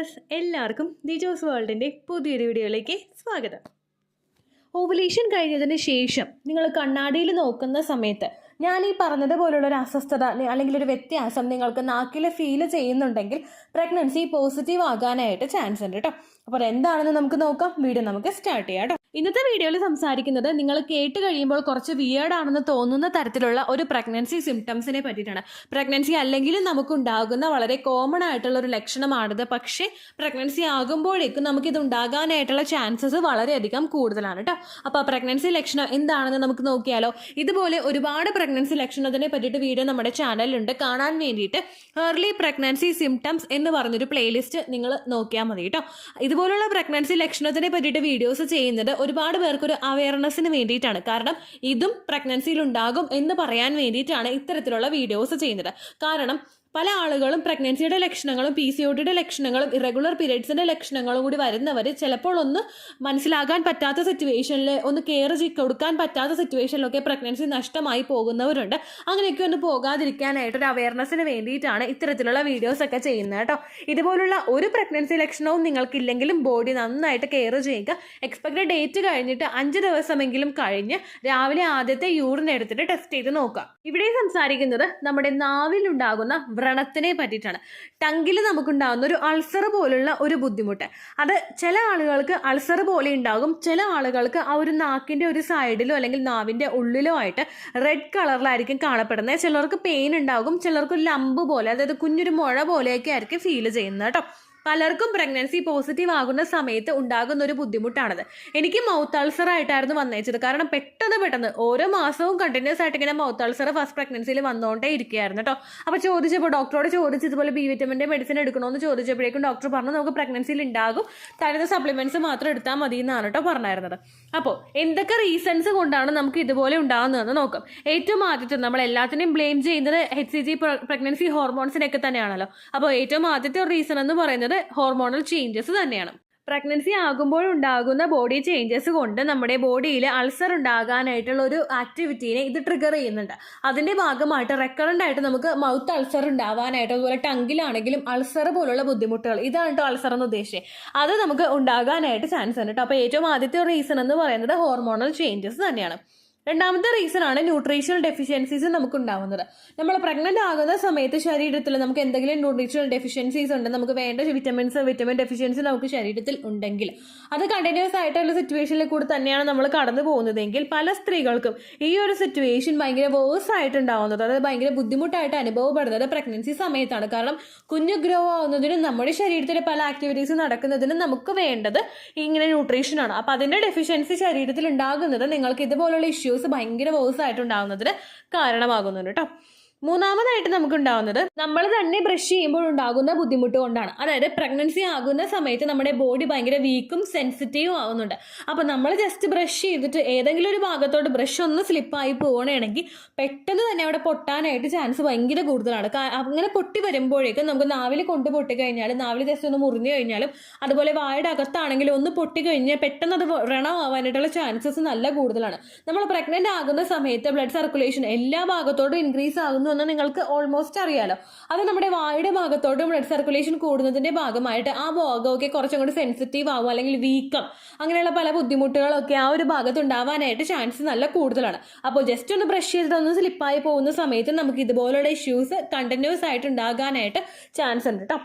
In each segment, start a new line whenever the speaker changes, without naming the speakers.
Viewers, എല്ലാവർക്കും ദിജോസ് വേൾഡിൻ്റെ പുതിയൊരു വീഡിയോയിലേക്ക് സ്വാഗതം. ഓവുലേഷൻ കഴിഞ്ഞതിന് ശേഷം നിങ്ങൾ കണ്ണാടിയിൽ നോക്കുന്ന സമയത്ത് ഞാൻ ഈ പറഞ്ഞതുപോലുള്ളൊരു അസ്വസ്ഥത അല്ലെങ്കിൽ ഒരു വ്യത്യാസം നിങ്ങൾക്ക് നാക്കിൽ ഫീൽ ചെയ്യുന്നുണ്ടെങ്കിൽ പ്രഗ്നൻസി പോസിറ്റീവ് ആകാനായിട്ട് ചാൻസ് ഉണ്ട് കേട്ടോ. അപ്പോൾ എന്താണെന്ന് നമുക്ക് നോക്കാം. വീഡിയോ നമുക്ക് സ്റ്റാർട്ട് ചെയ്യാം കേട്ടോ. ഇന്നത്തെ വീഡിയോയിൽ സംസാരിക്കുന്നത് നിങ്ങൾ കേട്ട് കഴിയുമ്പോൾ കുറച്ച് വിയേർഡ് ആണെന്ന് തോന്നുന്ന തരത്തിലുള്ള ഒരു പ്രഗ്നൻസി സിംറ്റംസിനെ പറ്റിയിട്ടാണ്. പ്രഗ്നൻസി അല്ലെങ്കിലും നമുക്കുണ്ടാകുന്ന വളരെ കോമൺ ആയിട്ടുള്ള ഒരു ലക്ഷണമാണിത്. പക്ഷേ പ്രഗ്നൻസി ആകുമ്പോഴേക്കും നമുക്കിത് ഉണ്ടാകാനായിട്ടുള്ള ചാൻസസ് വളരെയധികം കൂടുതലാണ് കേട്ടോ. അപ്പോൾ പ്രഗ്നൻസി ലക്ഷണം എന്താണെന്ന് നമുക്ക് നോക്കിയാലോ. ഇതുപോലെ ഒരുപാട് പ്രഗ്നൻസി ലക്ഷണത്തിനെ പറ്റിയിട്ട് വീഡിയോ നമ്മുടെ ചാനലിലുണ്ട്. കാണാൻ വേണ്ടിയിട്ട് ഏർലി പ്രഗ്നൻസി സിംറ്റംസ് എന്ന് പറഞ്ഞൊരു പ്ലേലിസ്റ്റ് നിങ്ങൾ നോക്കിയാൽ മതി കേട്ടോ. ഇതുപോലുള്ള പ്രഗ്നൻസി ലക്ഷണത്തിനെ പറ്റിയിട്ട് വീഡിയോസ് ചെയ്യുന്നത് ഒരുപാട് പേർക്കൊരു അവയർനെസ്സിന് വേണ്ടിയിട്ടാണ്. കാരണം ഇതും പ്രഗ്നൻസിയിൽ ഉണ്ടാകും എന്ന് പറയാൻ വേണ്ടിയിട്ടാണ് ഇത്തരത്തിലുള്ള വീഡിയോസ് ചെയ്യുന്നത്. കാരണം പല ആളുകളും പ്രഗ്നൻസിയുടെ ലക്ഷണങ്ങളും PCODയുടെ ലക്ഷണങ്ങളും ഇറഗുലർ പീരിയഡ്സിൻ്റെ ലക്ഷണങ്ങളും കൂടി വരുന്നവർ ചിലപ്പോൾ ഒന്ന് മനസ്സിലാകാൻ പറ്റാത്ത സിറ്റുവേഷനിൽ ഒന്ന് കെയർ കൊടുക്കാൻ പറ്റാത്ത സിറ്റുവേഷനിലൊക്കെ പ്രഗ്നൻസി നഷ്ടമായി പോകുന്നവരുണ്ട്. അങ്ങനെയൊക്കെ ഒന്ന് പോകാതിരിക്കാനായിട്ടൊരു അവയർനെസ്സിന് വേണ്ടിയിട്ടാണ് ഇത്തരത്തിലുള്ള വീഡിയോസൊക്കെ ചെയ്യുന്നത് കേട്ടോ. ഇതുപോലുള്ള ഒരു പ്രഗ്നൻസി ലക്ഷണവും നിങ്ങൾക്കില്ലെങ്കിലും ബോഡി നന്നായിട്ട് കെയർ ചെയ്യുക. എക്സ്പെക്റ്റഡ് ഡേറ്റ് കഴിഞ്ഞിട്ട് 5 ദിവസമെങ്കിലും കഴിഞ്ഞ് രാവിലെ ആദ്യത്തെ യൂറിൻ എടുത്തിട്ട് ടെസ്റ്റ് ചെയ്ത് നോക്കുക. ഇവിടെ സംസാരിക്കുന്നത് നമ്മുടെ നാവിലുണ്ടാകുന്ന വ്രണത്തിനെ പറ്റിയിട്ടാണ്. ടങ്കിൽ നമുക്കുണ്ടാകുന്ന ഒരു അൾസർ പോലുള്ള ഒരു ബുദ്ധിമുട്ട്. അത് ചില ആളുകൾക്ക് അൾസർ പോലെ ഉണ്ടാകും, ചില ആളുകൾക്ക് ആ ഒരു നാക്കിൻ്റെ ഒരു സൈഡിലോ അല്ലെങ്കിൽ നാവിൻ്റെ ഉള്ളിലോ ആയിട്ട് റെഡ് കളറിലായിരിക്കും കാണപ്പെടുന്നത്. ചിലർക്ക് പെയിൻ ഉണ്ടാകും, ചിലർക്ക് ലംബ് പോലെ, അതായത് കുഞ്ഞൊരു മുഴ പോലെയൊക്കെ ആയിരിക്കും ഫീൽ ചെയ്യുന്നത് കേട്ടോ. പലർക്കും പ്രഗ്നൻസി പോസിറ്റീവ് ആകുന്ന സമയത്ത് ഉണ്ടാകുന്ന ഒരു ബുദ്ധിമുട്ടാണത്. എനിക്ക് മൗത്ത് അൾസർ ആയിട്ടായിരുന്നു വന്നേച്ചത്. കാരണം പെട്ടെന്ന് ഓരോ മാസവും കണ്ടിന്യൂസ് ആയിട്ട് ഇങ്ങനെ മൗത്ത് അൾസർ ഫസ്റ്റ് പ്രഗ്നൻസിയിൽ വന്നുകൊണ്ടേ ഇരിക്കുകയായിരുന്നു കേട്ടോ. അപ്പോൾ ചോദിച്ചപ്പോൾ ഡോക്ടറോട് ഇതുപോലെ B വിറ്റമിൻ്റെ മെഡിസിൻ എടുക്കണമെന്ന് ചോദിച്ചപ്പോഴേക്കും ഡോക്ടർ പറഞ്ഞു നമുക്ക് പ്രഗ്നൻസിയിൽ ഉണ്ടാകും, തരുന്ന സപ്ലിമെന്റ്സ് മാത്രം എടുത്താൽ മതി എന്നാണ് കേട്ടോ പറഞ്ഞായിരുന്നത്. അപ്പോൾ എന്തൊക്കെ റീസൺസ് കൊണ്ടാണ് നമുക്ക് ഇതുപോലെ ഉണ്ടാകുന്നതെന്ന് നോക്കാം. ഏറ്റവും ആദ്യത്തെ നമ്മൾ എല്ലാത്തിനെയും ബ്ലെയിം ചെയ്യുന്നത് HCG പ്രഗ്നൻസി ഹോർമോൺസിനൊക്കെ തന്നെയാണല്ലോ. അപ്പോൾ ഏറ്റവും ആദ്യത്തെ റീസൺ എന്ന് പറയുന്നത് ഹോർമോണൽ ചേഞ്ചസ് തന്നെയാണ്. പ്രഗ്നൻസി ആകുമ്പോൾ ഉണ്ടാകുന്ന ബോഡി ചേഞ്ചസ് കൊണ്ട് നമ്മുടെ ബോഡിയിൽ അൾസർ ഉണ്ടാകാനായിട്ടുള്ള ഒരു ആക്ടിവിറ്റീനെ ഇത് ട്രിഗർ ചെയ്യുന്നുണ്ട്. അതിൻ്റെ ഭാഗമായിട്ട് റെക്കറൻ്റ് ആയിട്ട് നമുക്ക് മൗത്ത് അൾസർ ഉണ്ടാവാനായിട്ട്, അതുപോലെ ടങ്കിലാണെങ്കിലും അൾസർ പോലുള്ള ബുദ്ധിമുട്ടുകൾ, ഇതാണ് കേട്ടോ അൾസർ എന്ന് ഉദ്ദേശിച്ചത്, അത് നമുക്ക് ഉണ്ടാകാനായിട്ട് ചാൻസ് ഉണ്ട് കേട്ടോ. അപ്പോൾ ഏറ്റവും ആദ്യത്തെ റീസൺ എന്ന് പറയുന്നത് ഹോർമോണൽ ചേഞ്ചസ് തന്നെയാണ്. രണ്ടാമത്തെ റീസൺ ആണ് ന്യൂട്രീഷണൽ ഡെഫിഷ്യൻസീസ് നമുക്ക് ഉണ്ടാവുന്നത്. നമ്മൾ പ്രഗ്നന്റ് ആകുന്ന സമയത്ത് ശരീരത്തിൽ നമുക്ക് എന്തെങ്കിലും ന്യൂട്രീഷണൽ ഡെഫിഷ്യൻസീസ് ഉണ്ട്, നമുക്ക് വേണ്ട വിറ്റമിൻ ഡെഫിഷ്യൻസി നമുക്ക് ശരീരത്തിൽ ഉണ്ടെങ്കിൽ അത് കണ്ടിന്യൂസ് ആയിട്ടുള്ള സിറ്റുവേഷനിൽ കൂടി തന്നെയാണ് നമ്മൾ കടന്നു പോകുന്നതെങ്കിൽ പല സ്ത്രീകൾക്കും ഈ ഒരു സിറ്റുവേഷൻ ഭയങ്കര വേഴ്സ് ആയിട്ടുണ്ടാവുന്നത്, അതായത് ഭയങ്കര ബുദ്ധിമുട്ടായിട്ട് അനുഭവപ്പെടുന്നത് പ്രഗ്നൻസി സമയത്താണ്. കാരണം കുഞ്ഞു ഗ്രോ ആവുന്നതിനും നമ്മുടെ ശരീരത്തിലെ പല ആക്ടിവിറ്റീസ് നടക്കുന്നതിനും നമുക്ക് വേണ്ടത് ഇങ്ങനെ ന്യൂട്രീഷനാണ്. അപ്പോൾ അതിൻ്റെ ഡെഫിഷ്യൻസി ശരീരത്തിൽ ഉണ്ടാകുന്നത് നിങ്ങൾക്ക് ഇതുപോലുള്ള ഇഷ്യൂസ് ഭയങ്കര വേഴ്സ് ആയിട്ടുണ്ടാകുന്നതിന് കാരണമാകുന്നുണ്ട് കേട്ടോ. മൂന്നാമതായിട്ട് നമുക്കുണ്ടാവുന്നത് നമ്മൾ തന്നെ ബ്രഷ് ചെയ്യുമ്പോൾ ഉണ്ടാകുന്ന ബുദ്ധിമുട്ട് കൊണ്ടാണ്. അതായത് പ്രഗ്നൻസി ആകുന്ന സമയത്ത് നമ്മുടെ ബോഡി ഭയങ്കര വീക്കും സെൻസിറ്റീവും ആവുന്നുണ്ട്. അപ്പോൾ നമ്മൾ ജസ്റ്റ് ബ്രഷ് ചെയ്തിട്ട് ഏതെങ്കിലും ഒരു ഭാഗത്തോട്ട് ബ്രഷ് ഒന്ന് സ്ലിപ്പായി പോകണമെങ്കിൽ പെട്ടെന്ന് തന്നെ അവിടെ പൊട്ടാനായിട്ട് ചാൻസ് ഭയങ്കര കൂടുതലാണ്. അങ്ങനെ പൊട്ടി വരുമ്പോഴേക്കും നമുക്ക് നാവിൽ കൊണ്ട് പൊട്ടിക്കഴിഞ്ഞാലും, നാവിൽ ജസ്റ്റ് ഒന്ന് മുറിഞ്ഞു കഴിഞ്ഞാലും, അതുപോലെ വായുടെ അകത്താണെങ്കിലും ഒന്ന് പൊട്ടിക്കഴിഞ്ഞാൽ പെട്ടെന്ന് അത് വ്രണമാവാനായിട്ടുള്ള ചാൻസസ് നല്ല കൂടുതലാണ്. നമ്മൾ പ്രഗ്നന്റ് ആകുന്ന സമയത്ത് ബ്ലഡ് സർക്കുലേഷൻ എല്ലാ ഭാഗത്തോട്ടും ഇൻക്രീസ് ആകുന്നു എന്ന് നിങ്ങൾക്ക് ഓൾമോസ്റ്റ് അറിയാലോ. അത് നമ്മുടെ വായുടെ ഭാഗത്തോട്ട് ബ്ലഡ് സർക്കുലേഷൻ കൂടുന്നതിന്റെ ഭാഗമായിട്ട് ആ ഭാഗമൊക്കെ കുറച്ചും കൂടി സെൻസിറ്റീവ് ആവും, അല്ലെങ്കിൽ വീക്കം, അങ്ങനെയുള്ള പല ബുദ്ധിമുട്ടുകളൊക്കെ ആ ഒരു ഭാഗത്ത് ഉണ്ടാവാനായിട്ട് ചാൻസ് നല്ല കൂടുതലാണ്. അപ്പോൾ ജസ്റ്റ് ഒന്ന് ബ്രഷ് ചെയ്തിട്ടൊന്ന് സ്ലിപ്പായി പോകുന്ന സമയത്ത് നമുക്ക് ഇതുപോലുള്ള ഇഷ്യൂസ് കണ്ടിന്യൂസ് ആയിട്ട് ഉണ്ടാകാനായിട്ട് ചാൻസ് ഉണ്ട് കേട്ടോ.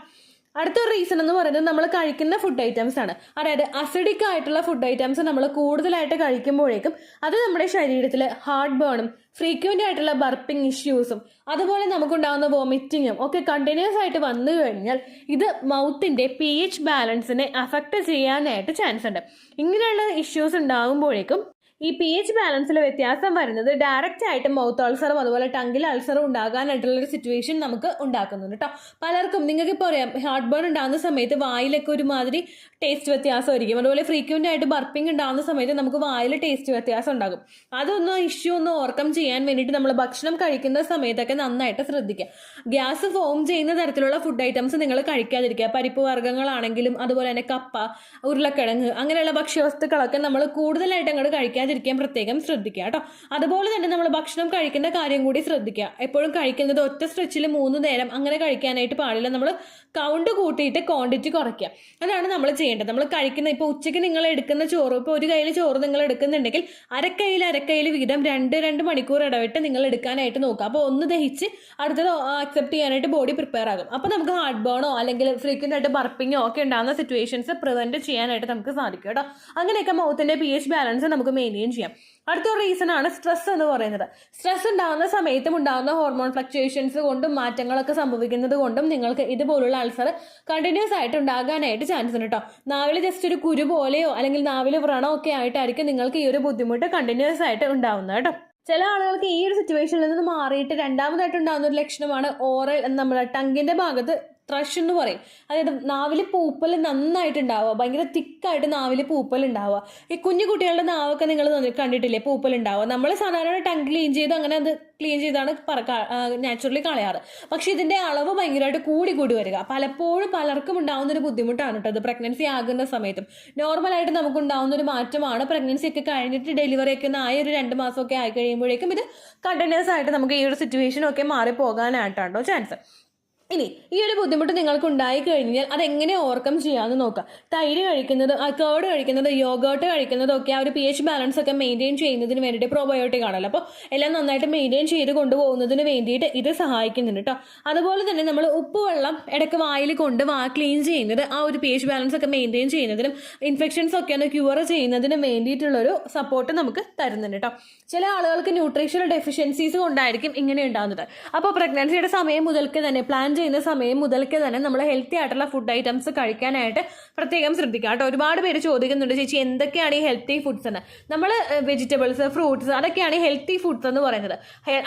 അടുത്തൊരു റീസൺ എന്ന് പറയുന്നത് നമ്മൾ കഴിക്കുന്ന ഫുഡ് ഐറ്റംസ് ആണ്. അതായത് അസിഡിക് ആയിട്ടുള്ള ഫുഡ് ഐറ്റംസ് നമ്മൾ കൂടുതലായിട്ട് കഴിക്കുമ്പോഴേക്കും അത് നമ്മുടെ ശരീരത്തിൽ ഹാർട്ട് ബേണും ഫ്രീക്വൻ്റ് ആയിട്ടുള്ള ബർപ്പിംഗ് ഇഷ്യൂസും അതുപോലെ നമുക്കുണ്ടാകുന്ന വോമിറ്റിങ്ങും ഒക്കെ കണ്ടിന്യൂസ് ആയിട്ട് വന്നു കഴിഞ്ഞാൽ ഇത് മൗത്തിൻ്റെ pH ബാലൻസിനെ അഫക്റ്റ് ചെയ്യാനായിട്ട് ചാൻസ് ഉണ്ട്. ഇങ്ങനെയുള്ള ഇഷ്യൂസ് ഉണ്ടാകുമ്പോഴേക്കും ഈ pH ബാലൻസിൽ വ്യത്യാസം വരുന്നത് ഡയറക്റ്റ് ആയിട്ട് മൗത്ത് അൾസറും അതുപോലെ ടങ്കിൽ അൾസറും ഉണ്ടാകാനായിട്ടുള്ളൊരു സിറ്റുവേഷൻ നമുക്ക് ഉണ്ടാക്കുന്നുണ്ട് കേട്ടോ. പലർക്കും നിങ്ങൾക്കിപ്പോൾ അറിയാം, ഹാർട്ട് ബേൺ ഉണ്ടാകുന്ന സമയത്ത് വായിലൊക്കെ ഒരുമാതിരി ടേസ്റ്റ് വ്യത്യാസമായിരിക്കും. അതുപോലെ ഫ്രീക്വൻ്റ് ആയിട്ട് ബർപ്പിംഗ് ഉണ്ടാകുന്ന സമയത്ത് നമുക്ക് വായിൽ ടേസ്റ്റ് വ്യത്യാസം ഉണ്ടാകും. അതൊന്നും ഇഷ്യൂ ഒന്ന് ഓവർകം ചെയ്യാൻ വേണ്ടിയിട്ട് നമ്മൾ ഭക്ഷണം കഴിക്കുന്ന സമയത്തൊക്കെ നന്നായിട്ട് ശ്രദ്ധിക്കുക. ഗ്യാസ് ഫോം ചെയ്യുന്ന തരത്തിലുള്ള ഫുഡ് ഐറ്റംസ് നിങ്ങൾ കഴിക്കാതിരിക്കുക. പരിപ്പ് വർഗ്ഗങ്ങളാണെങ്കിലും അതുപോലെ തന്നെ കപ്പ, ഉരുളക്കിഴങ്ങ്, അങ്ങനെയുള്ള ഭക്ഷ്യവസ്തുക്കളൊക്കെ നമ്മൾ കൂടുതലായിട്ട് അങ്ങോട്ട് കഴിക്കാൻ കഴിക്കാതിരിക്കാൻ പ്രത്യേകം ശ്രദ്ധിക്കുക കേട്ടോ. അതുപോലെ തന്നെ നമ്മൾ ഭക്ഷണം കഴിക്കുന്ന കാര്യം കൂടി ശ്രദ്ധിക്കുക. എപ്പോഴും കഴിക്കുന്നത് ഒറ്റ സ്ട്രെച്ചിൽ 3 നേരം അങ്ങനെ കഴിക്കാനായിട്ട് പാടില്ല. നമ്മൾ കൗണ്ട് കൂട്ടിയിട്ട് ക്വാണ്ടിറ്റി കുറയ്ക്കുക. അതാണ് നമ്മൾ ചെയ്യേണ്ടത്. നമ്മൾ കഴിക്കുന്ന ഇപ്പോൾ ഉച്ചയ്ക്ക് നിങ്ങൾ എടുക്കുന്ന ചോറ്, ഇപ്പോൾ ഒരു കയ്യിൽ ചോറ് നിങ്ങൾ എടുക്കുന്നുണ്ടെങ്കിൽ അരക്കൈയിൽ വീതം 2 മണിക്കൂർ ഇടവിട്ട് നിങ്ങൾ എടുക്കാനായിട്ട് നോക്കുക. അപ്പോൾ ഒന്ന് ദഹിച്ച് അടുത്തത് അക്സെപ്റ്റ് ചെയ്യാനായിട്ട് ബോഡി പ്രിപ്പയർ ആകും. അപ്പോൾ നമുക്ക് ഹാർട്ട് ബേണോ അല്ലെങ്കിൽ ഫ്രീക്വൻ്റ് ആയിട്ട് ബർപ്പിങ്ങോ ഒക്കെ ഉണ്ടാകുന്ന സിറ്റുവേഷൻസ് പ്രിവെന്റ് ചെയ്യാനായിട്ട് നമുക്ക് സാധിക്കും കേട്ടോ. അങ്ങനെയൊക്കെ മൗത്തിന്റെ pH ബാലൻസ് നമുക്ക് മെയിൻറ്റെയിൻ ചെയ്യാം. അടുത്തൊരു റീസൺ ആണ് സ്ട്രെസ് എന്ന് പറയുന്നത്. സ്ട്രെസ് ഉണ്ടാകുന്ന സമയത്തും ഉണ്ടാകുന്ന ഹോർമോൺ ഫ്ലക്ച്വേഷൻസ് കൊണ്ടും മാറ്റങ്ങളൊക്കെ സംഭവിക്കുന്നത് കൊണ്ടും നിങ്ങൾക്ക് ഇതുപോലുള്ള അൾസർ കണ്ടിന്യൂസ് ആയിട്ട് ഉണ്ടാകാനായിട്ട് ചാൻസ് ഉണ്ട് കേട്ടോ. നാവിൽ ജസ്റ്റ് ഒരു കുരു പോലെയോ അല്ലെങ്കിൽ നാവിൽ വ്രണോ ഒക്കെ ആയിട്ടായിരിക്കും നിങ്ങൾക്ക് ഈ ഒരു ബുദ്ധിമുട്ട് കണ്ടിന്യൂസ് ആയിട്ട് ഉണ്ടാവുന്നത് കേട്ടോ. ചില ആളുകൾക്ക് ഈ ഒരു സിറ്റുവേഷനിൽ നിന്ന് മാറിയിട്ട് രണ്ടാമതായിട്ട് ഉണ്ടാകുന്ന ഒരു ലക്ഷണമാണ് ഓറൽ, നമ്മുടെ ടങ്കിന്റെ ഭാഗത്ത് ത്രഷ് എന്ന് പറയും. അതായത് നാവിൽ പൂപ്പൽ നന്നായിട്ട് ഉണ്ടാവുക, ഭയങ്കര തിക്കായിട്ട് നാവിൽ പൂപ്പൽ ഉണ്ടാവുക. ഈ കുഞ്ഞു കുട്ടികളുടെ നാവൊക്കെ നിങ്ങൾ കണ്ടിട്ടില്ലേ പൂപ്പൽ ഉണ്ടാവുക. നമ്മൾ സാധാരണ ടങ് ക്ലീൻ ചെയ്ത് അങ്ങനെ അത് ക്ലീൻ ചെയ്താണ് നാച്ചുറലി കളയാറ്. പക്ഷെ ഇതിന്റെ അളവ് ഭയങ്കരമായിട്ട് കൂടി വരിക പലപ്പോഴും പലർക്കും ഉണ്ടാവുന്ന ഒരു ബുദ്ധിമുട്ടാണ് കേട്ടോ. അത് പ്രഗ്നൻസി ആകുന്ന സമയത്തും നോർമലായിട്ട് നമുക്ക് ഉണ്ടാവുന്ന ഒരു മാറ്റമാണ്. പ്രഗ്നൻസി ഒക്കെ കഴിഞ്ഞിട്ട് ഡെലിവറി ഒക്കെ ആയ ഒരു 2 മാസമൊക്കെ ആയി കഴിയുമ്പോഴേക്കും ഇത് കണ്ടിന്യൂസ് ആയിട്ട് നമുക്ക് ഈ ഒരു സിറ്റുവേഷനൊക്കെ മാറിപ്പോകാനായിട്ടാണോ ചാൻസ്. ഇനി ഈ ഒരു ബുദ്ധിമുട്ട് നിങ്ങൾക്ക് ഉണ്ടായി കഴിഞ്ഞാൽ അതെങ്ങനെ ഓവർകം ചെയ്യാമെന്ന് നോക്കാം. തൈര് കഴിക്കുന്നത്, കേർഡ് കഴിക്കുന്നത്, യോഗേർട്ട് കഴിക്കുന്നതും ഒക്കെ ആ ഒരു pH ബാലൻസ് ഒക്കെ മെയിൻറ്റെയിൻ ചെയ്യുന്നതിന് വേണ്ടിയിട്ട് പ്രോബയോട്ടിക് ആണല്ലോ. അപ്പോൾ എല്ലാം നന്നായിട്ട് മെയിൻറ്റെയിൻ ചെയ്ത് കൊണ്ടുപോകുന്നതിന് വേണ്ടിയിട്ട് ഇത് സഹായിക്കുന്നുണ്ട് കേട്ടോ. അതുപോലെ തന്നെ നമ്മൾ ഉപ്പുവെള്ളം ഇടയ്ക്ക് വായിൽ കൊണ്ട് ക്ലീൻ ചെയ്യുന്നത് ആ ഒരു pH ബാലൻസ് ഒക്കെ മെയിൻറ്റെയിൻ ചെയ്യുന്നതിനും ഇൻഫെക്ഷൻസ് ഒക്കെ ഒന്ന് ക്യൂർ ചെയ്യുന്നതിനും വേണ്ടിയിട്ടുള്ളൊരു സപ്പോർട്ട് നമുക്ക് തരുന്നുണ്ട് കേട്ടോ. ചില ആളുകൾക്ക് ന്യൂട്രീഷണൽ ഡെഫിഷ്യൻസീസ് കൊണ്ടായിരിക്കും ഇങ്ങനെ ഉണ്ടാകുന്നത്. അപ്പോൾ പ്രഗ്നൻസിയുടെ സമയം മുതൽക്ക് തന്നെ പ്ലാൻ ചെയ്യുന്ന സമയം മുതൽക്ക് തന്നെ നമ്മൾ ഹെൽത്തി ആയിട്ടുള്ള ഫുഡ് ഐറ്റംസ് കഴിക്കാനായിട്ട് പ്രത്യേകം ശ്രദ്ധിക്കുക കേട്ടോ. ഒരുപാട് പേര് ചോദിക്കുന്നുണ്ട്, ചേച്ചി എന്തൊക്കെയാണ് ഈ ഹെൽത്തി ഫുഡ്സ് എന്ന്. നമ്മൾ വെജിറ്റബിൾസ്, ഫ്രൂട്ട്സ് അതൊക്കെയാണ് ഹെൽത്തി ഫുഡ്സ് എന്ന് പറയുന്നത്.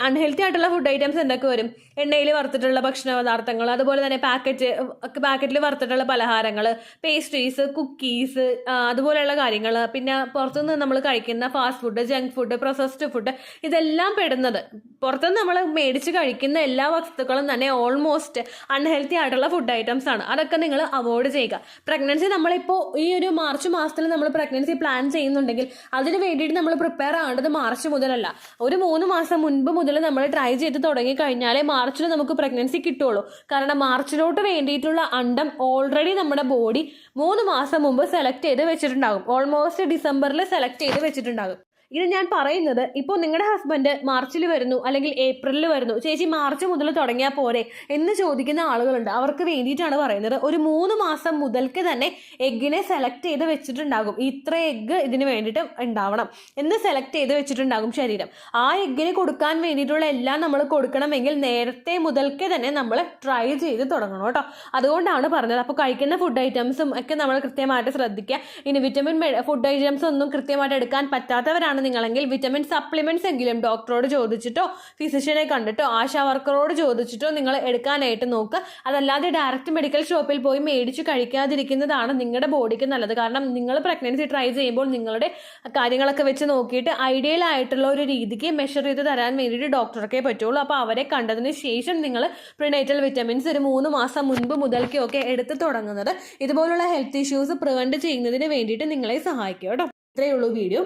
അൺഹെൽത്തി ആയിട്ടുള്ള ഫുഡ് ഐറ്റംസ് എന്തൊക്കെ വരും? എണ്ണയിൽ വറുത്തിട്ടുള്ള ഭക്ഷണ പദാർത്ഥങ്ങൾ, അതുപോലെ തന്നെ പാക്കറ്റിൽ വറുത്തിട്ടുള്ള പലഹാരങ്ങൾ, പേസ്ട്രീസ്, കുക്കീസ്, അതുപോലെയുള്ള കാര്യങ്ങൾ, പിന്നെ പുറത്തുനിന്ന് നമ്മൾ കഴിക്കുന്ന fast food, junk food, processed food, ഇതെല്ലാം പെടുന്നത്. പുറത്തുനിന്ന് നമ്മൾ മേടിച്ച് കഴിക്കുന്ന എല്ലാ വസ്തുക്കളും തന്നെ ഓൾമോസ്റ്റ് അൺഹെൽത്തി ആയിട്ടുള്ള ഫുഡ് ഐറ്റംസ് ആണ്. അതൊക്കെ നിങ്ങൾ അവോയ്ഡ് ചെയ്യുക. പ്രഗ്നൻസി നമ്മളിപ്പോൾ ഈ ഒരു മാർച്ച് മാസത്തിൽ നമ്മൾ പ്രഗ്നൻസി പ്ലാൻ ചെയ്യുന്നുണ്ടെങ്കിൽ അതിന് വേണ്ടിയിട്ട് നമ്മൾ പ്രിപ്പയർ ആവേണ്ടത് മാർച്ച് മുതലല്ല, ഒരു 3 മാസം മുൻപ് മുതൽ നമ്മൾ ട്രൈ ചെയ്ത് തുടങ്ങി കഴിഞ്ഞാലേ മാർച്ചിൽ നമുക്ക് പ്രഗ്നൻസി കിട്ടുള്ളൂ. കാരണം മാർച്ചിലോട്ട് വേണ്ടിയിട്ടുള്ള അണ്ടം ഓൾറെഡി നമ്മുടെ ബോഡി 3 മാസം മുമ്പ് സെലക്ട് ചെയ്ത് വെച്ചിട്ടുണ്ടാകും. ഓൾമോസ്റ്റ് ഡിസംബറിൽ സെലക്ട് ചെയ്ത് വെച്ചിട്ടുണ്ടാകും. ഇത് ഞാൻ പറയുന്നത് ഇപ്പോൾ നിങ്ങളുടെ ഹസ്ബൻഡ് മാർച്ചിൽ വരുന്നു അല്ലെങ്കിൽ ഏപ്രിലിൽ വരുന്നു, ചേച്ചി മാർച്ച് മുതൽ തുടങ്ങിയാൽ പോരെ എന്ന് ചോദിക്കുന്ന ആളുകളുണ്ട്. അവർക്ക് വേണ്ടിയിട്ടാണ് പറയുന്നത്. ഒരു 3 മാസം മുതൽക്ക് തന്നെ എഗ്ഗിനെ സെലക്ട് ചെയ്ത് വെച്ചിട്ടുണ്ടാകും. ഇത്ര എഗ്ഗ് ഇതിന് വേണ്ടിയിട്ട് ഉണ്ടാവണം എന്ന് സെലക്ട് ചെയ്ത് വെച്ചിട്ടുണ്ടാകും ശരീരം. ആ എഗ്ഗിന് കൊടുക്കാൻ വേണ്ടിയിട്ടുള്ള എല്ലാം നമ്മൾ കൊടുക്കണമെങ്കിൽ നേരത്തെ മുതൽക്ക് തന്നെ നമ്മൾ ട്രൈ ചെയ്ത് തുടങ്ങണം കേട്ടോ. അതുകൊണ്ടാണ് പറഞ്ഞത്. അപ്പോൾ കഴിക്കുന്ന ഫുഡ് ഐറ്റംസും ഒക്കെ നമ്മൾ കൃത്യമായിട്ട് ശ്രദ്ധിക്കുക. ഇനി വിറ്റമിൻ ഫുഡ് ഐറ്റംസ് ഒന്നും കൃത്യമായിട്ട് എടുക്കാൻ പറ്റാത്തവരാണ് നിങ്ങളെങ്കിൽ വിറ്റമിൻ സപ്ലിമെന്റ്സ് എങ്കിലും ഡോക്ടറോട് ചോദിച്ചിട്ടോ ഫിസിഷ്യനെ കണ്ടിട്ടോ ആശാ വർക്കറോട് ചോദിച്ചിട്ടോ നിങ്ങൾ എടുക്കാനായിട്ട് നോക്കുക. അതല്ലാതെ ഡയറക്റ്റ് മെഡിക്കൽ ഷോപ്പിൽ പോയി മേടിച്ച് കഴിക്കാതിരിക്കുന്നതാണ് നിങ്ങളുടെ ബോഡിക്ക് നല്ലത്. കാരണം നിങ്ങൾ പ്രഗ്നൻസി ട്രൈ ചെയ്യുമ്പോൾ നിങ്ങളുടെ കാര്യങ്ങളൊക്കെ വെച്ച് നോക്കിയിട്ട് ഐഡിയൽ ആയിട്ടുള്ള ഒരു രീതിക്ക് മെഷർ ചെയ്ത് തരാൻ വേണ്ടിയിട്ട് ഡോക്ടർക്കേ പറ്റുള്ളൂ. അപ്പോൾ അവരെ കണ്ടതിന് ശേഷം നിങ്ങൾ പ്രിനേറ്റൽ വിറ്റമിൻസ് ഒരു 3 മാസം മുൻപ് മുതൽക്കൊക്കെ എടുത്ത് തുടങ്ങുന്നത് ഇതുപോലുള്ള ഹെൽത്ത് ഇഷ്യൂസ് പ്രിവെന്റ് ചെയ്യുന്നതിന് വേണ്ടിയിട്ട് നിങ്ങളെ സഹായിക്കും കേട്ടോ. ഇത്രയേ ഉള്ളൂ വീഡിയോ.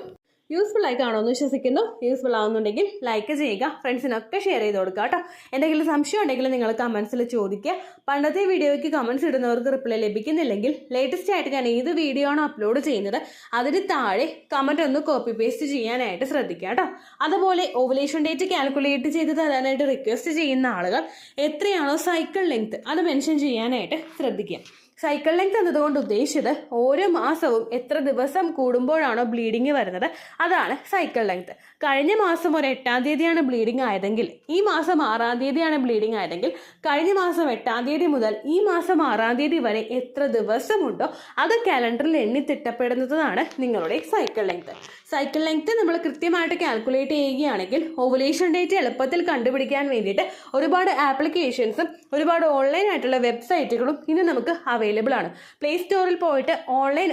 യൂസ്ഫുൾ ആയി കാണുമെന്ന് വിശ്വസിക്കുന്നു. യൂസ്ഫുൾ ആവുന്നുണ്ടെങ്കിൽ ലൈക്ക് ചെയ്യുക, ഫ്രണ്ട്സിനൊക്കെ ഷെയർ ചെയ്ത് കൊടുക്കുക കേട്ടോ. എന്തെങ്കിലും സംശയം ഉണ്ടെങ്കിൽ നിങ്ങൾ കമൻസിൽ ചോദിക്കുക. പണ്ടത്തെ വീഡിയോയ്ക്ക് കമൻസ് ഇടുന്നവർക്ക് റിപ്ലൈ ലഭിക്കുന്നില്ലെങ്കിൽ ലേറ്റസ്റ്റ് ആയിട്ട് ഞാൻ ഏത് വീഡിയോ ആണോ അപ്ലോഡ് ചെയ്യുന്നത് അതിന് താഴെ കമൻറ്റ് ഒന്ന് കോപ്പി പേസ്റ്റ് ചെയ്യാനായിട്ട് ശ്രദ്ധിക്കുക കേട്ടോ. അതുപോലെ ഓവുലേഷൻ ഡേറ്റ് കാൽക്കുലേറ്റ് ചെയ്ത് തരാനായിട്ട് റിക്വസ്റ്റ് ചെയ്യുന്ന ആളുകൾ എത്രയാണോ സൈക്കിൾ ലെങ്ത് അത് മെൻഷൻ ചെയ്യാനായിട്ട് ശ്രദ്ധിക്കുക. സൈക്കിൾ ലെങ്ത് എന്നതുകൊണ്ട് ഉദ്ദേശിച്ചത് ഓരോ മാസവും എത്ര ദിവസം കൂടുമ്പോഴാണോ ബ്ലീഡിങ് വരുന്നത് അതാണ് സൈക്കിൾ ലെങ്ത്. കഴിഞ്ഞ മാസം ഒരു 8-ാം തീയതിയാണ് ബ്ലീഡിങ് ആയതെങ്കിൽ ഈ മാസം 6-ാം തീയതിയാണ് ബ്ലീഡിങ് ആയതെങ്കിൽ കഴിഞ്ഞ മാസം 8-ാം തീയതി മുതൽ ഈ മാസം 6-ാം തീയതി വരെ എത്ര ദിവസമുണ്ടോ അത് കാലണ്ടറിൽ എണ്ണി തിട്ടപ്പെടുന്നതാണ് നിങ്ങളുടെ സൈക്കിൾ ലെങ്ത്. സൈക്കിൾ ലെങ്ത് നമ്മൾ കൃത്യമായിട്ട് കാൽക്കുലേറ്റ് ചെയ്യുകയാണെങ്കിൽ ഓവുലേഷൻ ഡേറ്റ് എളുപ്പത്തിൽ കണ്ടുപിടിക്കാൻ വേണ്ടിയിട്ട് ഒരുപാട് ആപ്ലിക്കേഷൻസും ഒരുപാട് ഓൺലൈൻ ആയിട്ടുള്ള വെബ്സൈറ്റുകളും ഇന്ന് നമുക്ക് അവൈലബിൾ ആണ്. പ്ലേ സ്റ്റോറിൽ പോയിട്ട് ഓൺലൈൻ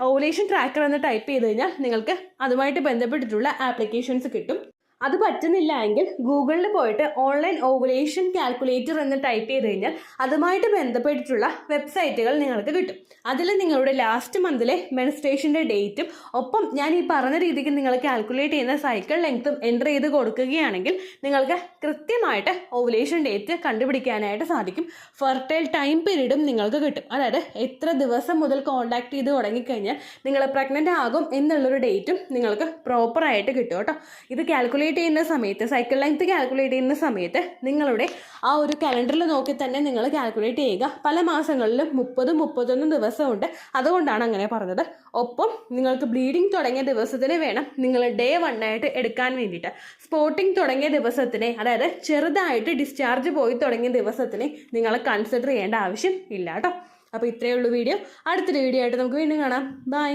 ഓവുലേഷൻ ട്രാക്കർ എന്ന് ടൈപ്പ് ചെയ്ത് കഴിഞ്ഞാൽ നിങ്ങൾക്ക് അതുമായിട്ട് ബന്ധപ്പെട്ടിട്ടുള്ള ആപ്ലിക്കേഷൻസ് കിട്ടും. അത് പറ്റുന്നില്ല എങ്കിൽ ഗൂഗിളിൽ പോയിട്ട് ഓൺലൈൻ ഓവുലേഷൻ കാൽക്കുലേറ്റർ എന്ന് ടൈപ്പ് ചെയ്ത് കഴിഞ്ഞാൽ അതുമായിട്ട് ബന്ധപ്പെട്ടിട്ടുള്ള വെബ്സൈറ്റുകൾ നിങ്ങൾക്ക് കിട്ടും. അതിൽ നിങ്ങളുടെ ലാസ്റ്റ് മന്തിലെ മെൻസ്ട്രേഷൻ്റെ ഡേറ്റും ഒപ്പം ഞാൻ ഈ പറഞ്ഞ രീതിക്ക് നിങ്ങൾ കാൽക്കുലേറ്റ് ചെയ്യുന്ന സൈക്കിൾ ലെങ്ത്തും എൻ്റർ ചെയ്ത് കൊടുക്കുകയാണെങ്കിൽ നിങ്ങൾക്ക് കൃത്യമായിട്ട് ഓവുലേഷൻ ഡേറ്റ് കണ്ടുപിടിക്കാനായിട്ട് സാധിക്കും. ഫെർട്ടൈൽ ടൈം പീരീഡും നിങ്ങൾക്ക് കിട്ടും. അതായത് എത്ര ദിവസം മുതൽ കോൺടാക്ട് ചെയ്ത് തുടങ്ങിക്കഴിഞ്ഞാൽ നിങ്ങൾ പ്രഗ്നൻ്റ് ആകും എന്നുള്ളൊരു ഡേറ്റും നിങ്ങൾക്ക് പ്രോപ്പറായിട്ട് കിട്ടും കേട്ടോ. ഇത് കാൽക്കുലേറ്റ് ചെയ്യുന്ന സമയത്ത്, സൈക്കിൾ ലെങ്ത് കാൽക്കുലേറ്റ് ചെയ്യുന്ന സമയത്ത് നിങ്ങളുടെ ആ ഒരു കലണ്ടറിൽ നോക്കി തന്നെ നിങ്ങൾ കാൽക്കുലേറ്റ് ചെയ്യുക. പല മാസങ്ങളിലും 30-31 ദിവസമുണ്ട്, അതുകൊണ്ടാണ് അങ്ങനെ പറഞ്ഞത്. ഒപ്പം നിങ്ങൾക്ക് ബ്ലീഡിങ് തുടങ്ങിയ ദിവസത്തിന് വേണം നിങ്ങൾ ഡേ 1 ആയിട്ട് എടുക്കാൻ വേണ്ടിയിട്ട്. സ്പോട്ടിങ് തുടങ്ങിയ ദിവസത്തിനെ, അതായത് ചെറുതായിട്ട് ഡിസ്ചാർജ് പോയി തുടങ്ങിയ ദിവസത്തിനെ നിങ്ങൾ കൺസിഡർ ചെയ്യേണ്ട ആവശ്യം ഇല്ല കേട്ടോ. അപ്പോൾ ഇത്രയേ ഉള്ളൂ വീഡിയോ. അടുത്തൊരു വീഡിയോ ആയിട്ട് നമുക്ക് വീണ്ടും കാണാം. ബൈ.